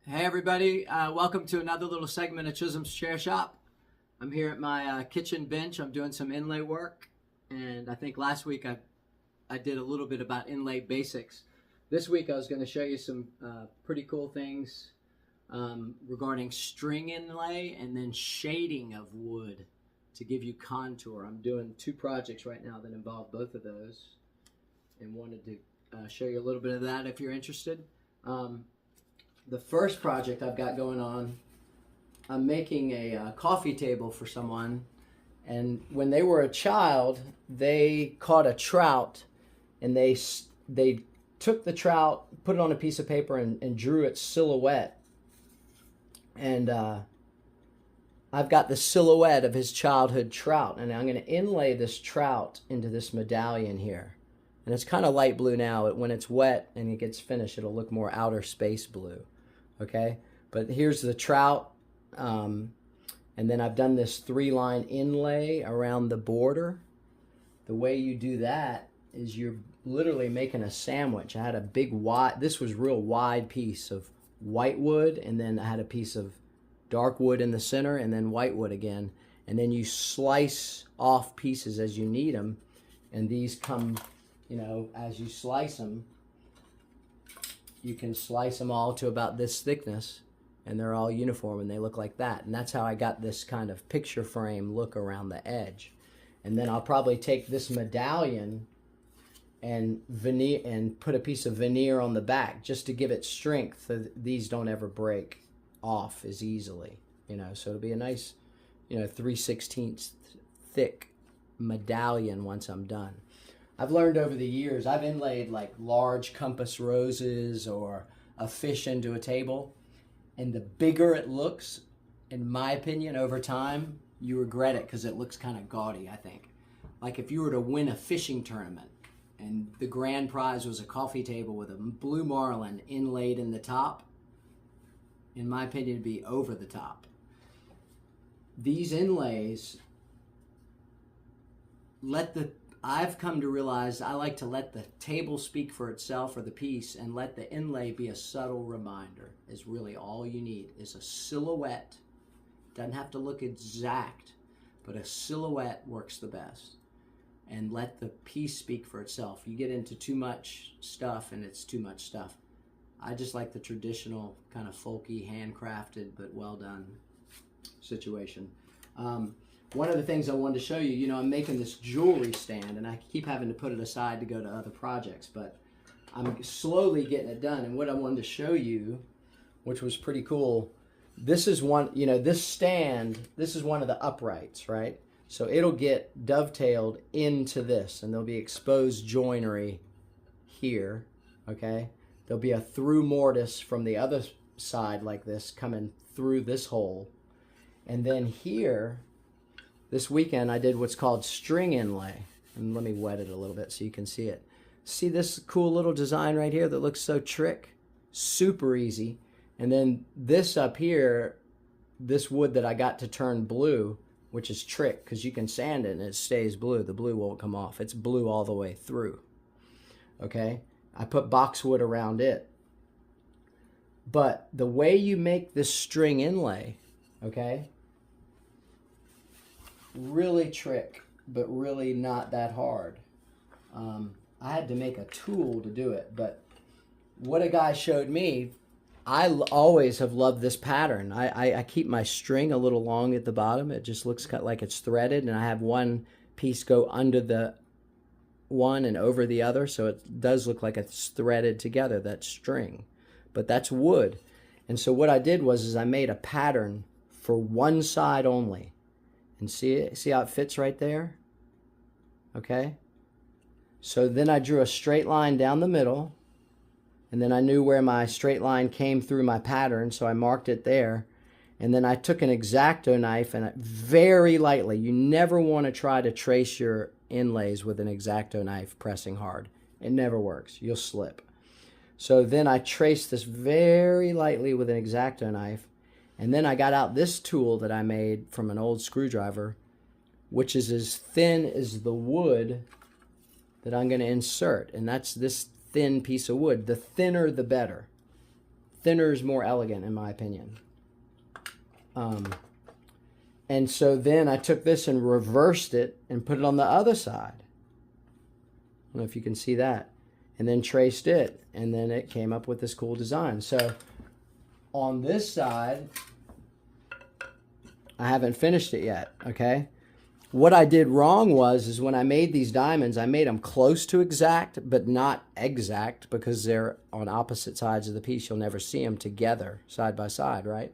Hey everybody, welcome to another little segment of Chisholm's Chair Shop. I'm here at my kitchen bench. I'm doing some inlay work, and I think last week I did a little bit about inlay basics. This week I was going to show you some pretty cool things regarding string inlay and then shading of wood to give you contour. I'm doing two projects right now that involve both of those and wanted to show you a little bit of that if you're interested. The first project I've got going on, I'm making a coffee table for someone, and when they were a child, they caught a trout, and they took the trout, put it on a piece of paper, and drew its silhouette. And I've got the silhouette of his childhood trout, and I'm going to inlay this trout into this medallion here. And it's kind of light blue now. When it's wet and it gets finished, it'll look more outer space blue. Okay, but here's the trout, and then I've done this 3-line inlay around the border. The way you do that is you're literally making a sandwich. I had a big wide, this was real wide piece of white wood, and then I had a piece of dark wood in the center, and then white wood again, and then you slice off pieces as you need them, and these come, you know, as you slice them. You can slice them all to about this thickness, and they're all uniform, and they look like that. And that's how I got this kind of picture frame look around the edge. And then I'll probably take this medallion and veneer and put a piece of veneer on the back just to give it strength so that these don't ever break off as easily. You know, so it'll be a nice, you know, 3/16 thick medallion once I'm done. I've learned over the years, I've inlaid like large compass roses or a fish into a table, and the bigger it looks, in my opinion, over time, you regret it because it looks kind of gaudy, I think. Like if you were to win a fishing tournament and the grand prize was a coffee table with a blue marlin inlaid in the top, in my opinion, it'd be over the top. These inlays I've come to realize I like to let the table speak for itself or the piece, and let the inlay be a subtle reminder. Is really all you need is a silhouette. Doesn't have to look exact, but a silhouette works the best. And let the piece speak for itself. You get into too much stuff and it's too much stuff. I just like the traditional kind of folky, handcrafted but well done situation. One of the things I wanted to show you, you know, I'm making this jewelry stand, and I keep having to put it aside to go to other projects, but I'm slowly getting it done. And what I wanted to show you, which was pretty cool, this is one, you know, this stand, this is one of the uprights, right? So it'll get dovetailed into this, and there'll be exposed joinery here, okay? There'll be a through mortise from the other side like this coming through this hole. And then here, this weekend I did what's called string inlay. And let me wet it a little bit so you can see it. See this cool little design right here that looks so trick? Super easy. And then this up here, this wood that I got to turn blue, which is trick because you can sand it and it stays blue. The blue won't come off. It's blue all the way through. Okay? I put boxwood around it. But the way you make this string inlay, okay, really trick, but really not that hard. I had to make a tool to do it, but what a guy showed me, I always have loved this pattern. I keep my string a little long at the bottom. It just looks like it's threaded, and I have one piece go under the one and over the other, so it does look like it's threaded together, that string. But that's wood. And so what I did was I made a pattern for one side only. And see how it fits right there? Okay? So then I drew a straight line down the middle, and then I knew where my straight line came through my pattern, so I marked it there. And then I took an X-Acto knife and very lightly, you never want to try to trace your inlays with an X-Acto knife pressing hard. It never works. You'll slip. So then I traced this very lightly with an X-Acto knife. And then I got out this tool that I made from an old screwdriver, which is as thin as the wood that I'm going to insert. And that's this thin piece of wood. The thinner, the better. thinner is more elegant, in my opinion. And so then I took this and reversed it and put it on the other side. I don't know if you can see that. And then traced it, and then it came up with this cool design. So on this side, I haven't finished it yet, okay? What I did wrong is when I made these diamonds, I made them close to exact, but not exact, because they're on opposite sides of the piece. You'll never see them together, side by side, right?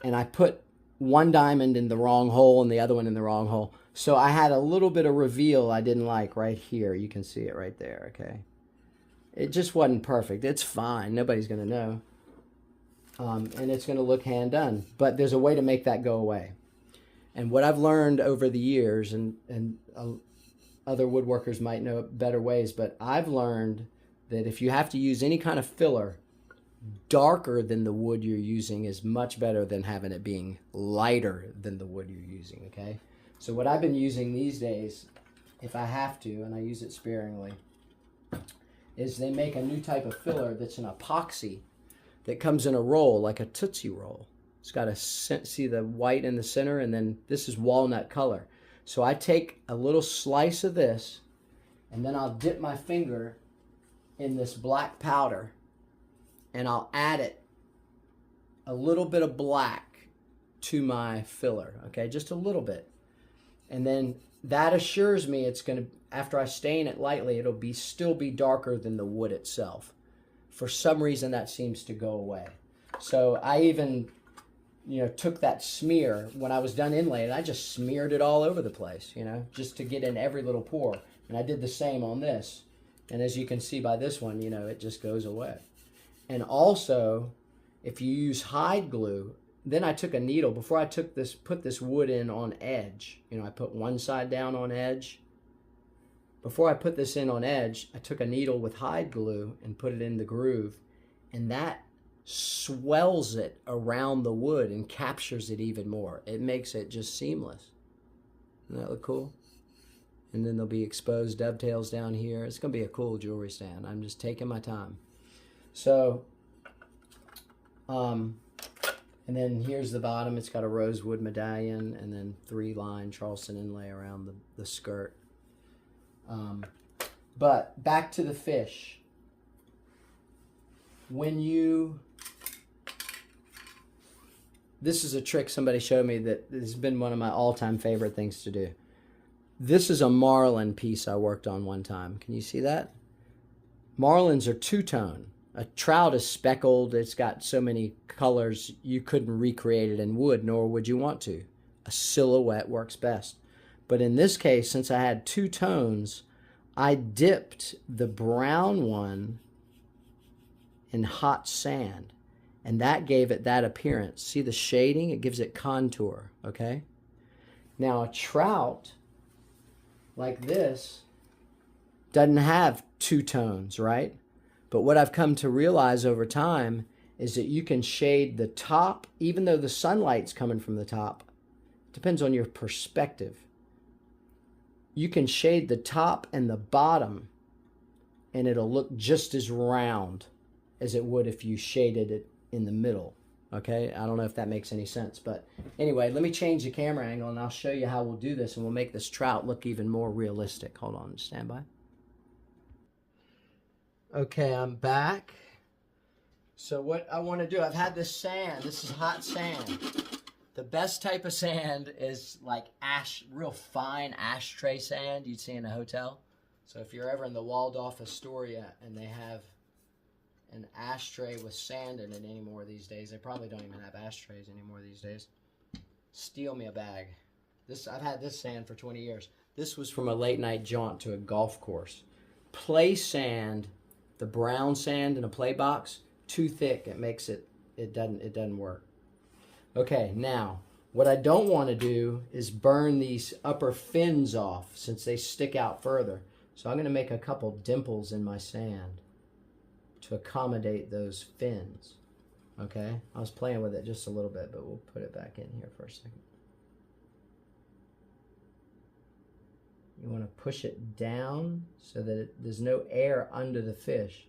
And I put one diamond in the wrong hole and the other one in the wrong hole. So I had a little bit of reveal I didn't like right here. You can see it right there, okay? It just wasn't perfect. It's fine. Nobody's going to know. And it's going to look hand done. But there's a way to make that go away. And what I've learned over the years, and other woodworkers might know better ways, but I've learned that if you have to use any kind of filler, darker than the wood you're using is much better than having it being lighter than the wood you're using, okay? So what I've been using these days, if I have to, and I use it sparingly, is they make a new type of filler that's an epoxy that comes in a roll, like a Tootsie Roll. It's got a, see the white in the center, and then this is walnut color. So I take a little slice of this, and then I'll dip my finger in this black powder, and I'll add it, a little bit of black to my filler, okay, just a little bit. And then that assures me it's going to, after I stain it lightly, it'll still be darker than the wood itself. For some reason, that seems to go away. So I even, took that smear when I was done inlay, and I just smeared it all over the place, just to get in every little pore. And I did the same on this. And as you can see by this one, it just goes away. And also, if you use hide glue, then I took a needle, before I put this wood in on edge, I put one side down on edge. Before I put this in on edge, I took a needle with hide glue and put it in the groove, and that swells it around the wood and captures it even more. It makes it just seamless. Doesn't that look cool? And then there'll be exposed dovetails down here. It's going to be a cool jewelry stand. I'm just taking my time. So, and then here's the bottom. It's got a rosewood medallion and then 3-line Charleston inlay around the skirt. But back to the fish. This is a trick somebody showed me that has been one of my all-time favorite things to do. This is a marlin piece I worked on one time. Can you see that? Marlins are two-tone. A trout is speckled. It's got so many colors you couldn't recreate it in wood, nor would you want to. A silhouette works best. But in this case, since I had two tones, I dipped the brown one in hot sand, and that gave it that appearance. See the shading? It gives it contour, okay? Now a trout like this doesn't have two tones, right? But what I've come to realize over time is that you can shade the top, even though the sunlight's coming from the top. It depends on your perspective. You can shade the top and the bottom, and it'll look just as round as it would if you shaded it in the middle. Okay, I don't know if that makes any sense, but anyway, let me change the camera angle and I'll show you how we'll do this, and we'll make this trout look even more realistic. Hold on, stand by. Okay, I'm back. So what I want to do, I've had this sand. This is hot sand. The best type of sand is like ash, real fine ashtray sand you'd see in a hotel. So if you're ever in the Waldorf Astoria and they have an ashtray with sand in it anymore these days, they probably don't even have ashtrays anymore these days, steal me a bag. I've had this sand for 20 years. This was from a late night jaunt to a golf course. Play sand, the brown sand in a play box, too thick. It makes it doesn't work. Okay, now what I don't want to do is burn these upper fins off since they stick out further. So I'm going to make a couple dimples in my sand to accommodate those fins. Okay, I was playing with it just a little bit, but we'll put it back in here for a second. You want to push it down so that there's no air under the fish.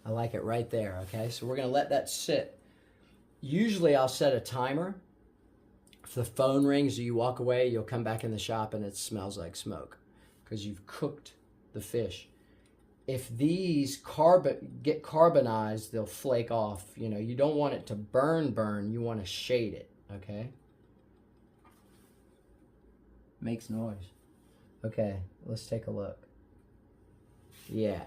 I like it right there, okay? So we're gonna let that sit. Usually I'll set a timer. If the phone rings or you walk away, you'll come back in the shop and it smells like smoke because you've cooked the fish. If these get carbonized, they'll flake off. You know, you don't want it to burn, you want to shade it, okay? Makes noise. Okay, let's take a look. Yeah,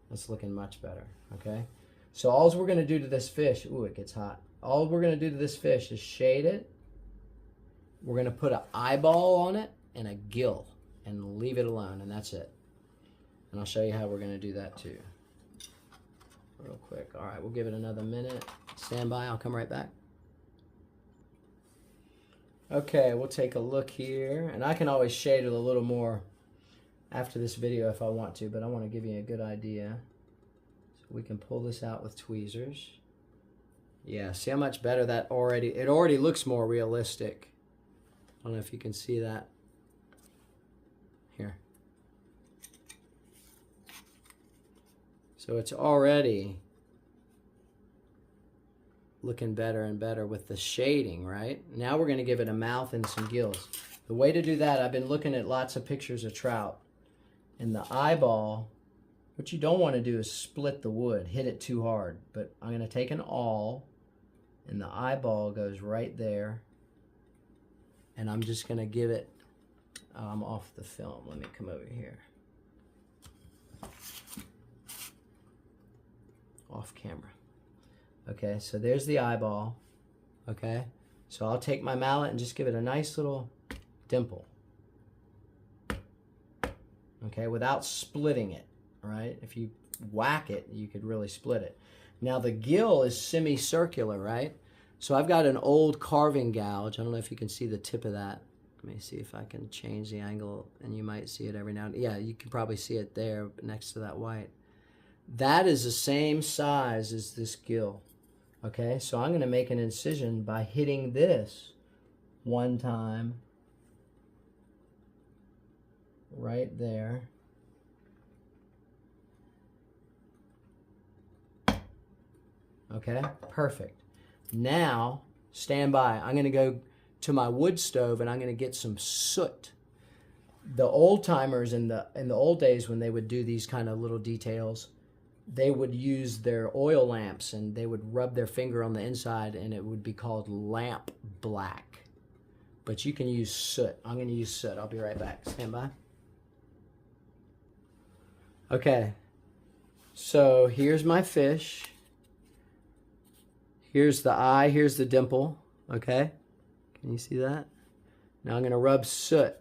that's looking much better, okay? So all we're gonna do to this fish, ooh, it gets hot. All we're gonna do to this fish is shade it. We're gonna put an eyeball on it and a gill and leave it alone, and that's it. And I'll show you how we're gonna do that too. Real quick. All right, we'll give it another minute. Stand by, I'll come right back. Okay, we'll take a look here, and I can always shade it a little more after this video if I want to, but I want to give you a good idea. So we can pull this out with tweezers. Yeah, see how much better that it already looks more realistic. I don't know if you can see that. Here. So it's already looking better and better with the shading, right? Now we're going to give it a mouth and some gills. The way to do that, I've been looking at lots of pictures of trout. And the eyeball, what you don't want to do is split the wood, hit it too hard. But I'm going to take an awl, and the eyeball goes right there. And I'm just going to give it, I'm off the film. Let me come over here. Off camera. Okay, so there's the eyeball. Okay, so I'll take my mallet and just give it a nice little dimple. Okay, without splitting it, right? If you whack it, you could really split it. Now the gill is semicircular, right? So I've got an old carving gouge. I don't know if you can see the tip of that. Let me see if I can change the angle, and you might see it every now and then. Yeah, you can probably see it there next to that white. That is the same size as this gill. Okay, so I'm going to make an incision by hitting this one time right there. Okay, perfect. Now, stand by. I'm going to go to my wood stove and I'm going to get some soot. The old timers in the old days when they would do these kind of little details, they would use their oil lamps and they would rub their finger on the inside and it would be called lamp black. But you can use soot. I'm going to use soot. I'll be right back. Stand by. Okay. So here's my fish. Here's the eye. Here's the dimple. Okay. Can you see that? Now I'm going to rub soot.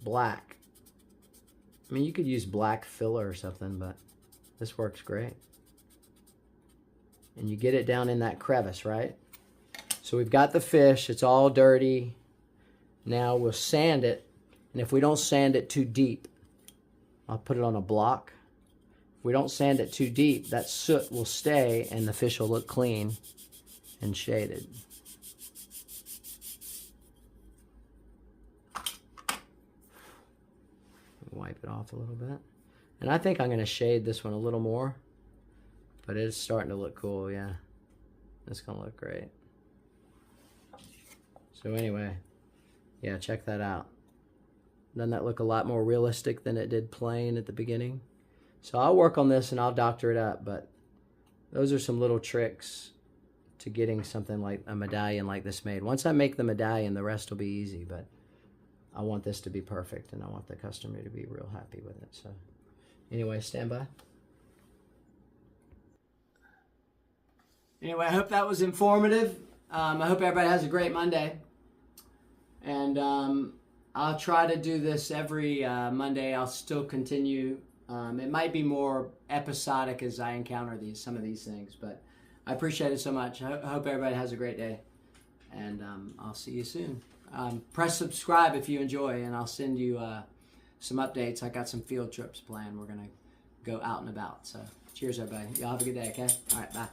Black. I mean, you could use black filler or something, but this works great. And you get it down in that crevice, right? So we've got the fish. It's all dirty. Now we'll sand it. And if we don't sand it too deep, I'll put it on a block. If we don't sand it too deep, that soot will stay and the fish will look clean and shaded. Wipe it off a little bit. And I think I'm going to shade this one a little more. But it's starting to look cool, yeah. It's going to look great. So anyway, yeah, check that out. Doesn't that look a lot more realistic than it did plain at the beginning? So I'll work on this and I'll doctor it up, but those are some little tricks to getting something like a medallion like this made. Once I make the medallion, the rest will be easy, but I want this to be perfect and I want the customer to be real happy with it. So anyway, stand by. Anyway, I hope that was informative. I hope everybody has a great Monday. And I'll try to do this every Monday. I'll still continue. It might be more episodic as I encounter some of these things, but I appreciate it so much. I hope everybody has a great day. And I'll see you soon. Press subscribe if you enjoy, and I'll send you some updates. I got some field trips planned. We're going to go out and about. So cheers, everybody. Y'all have a good day, okay? All right, bye.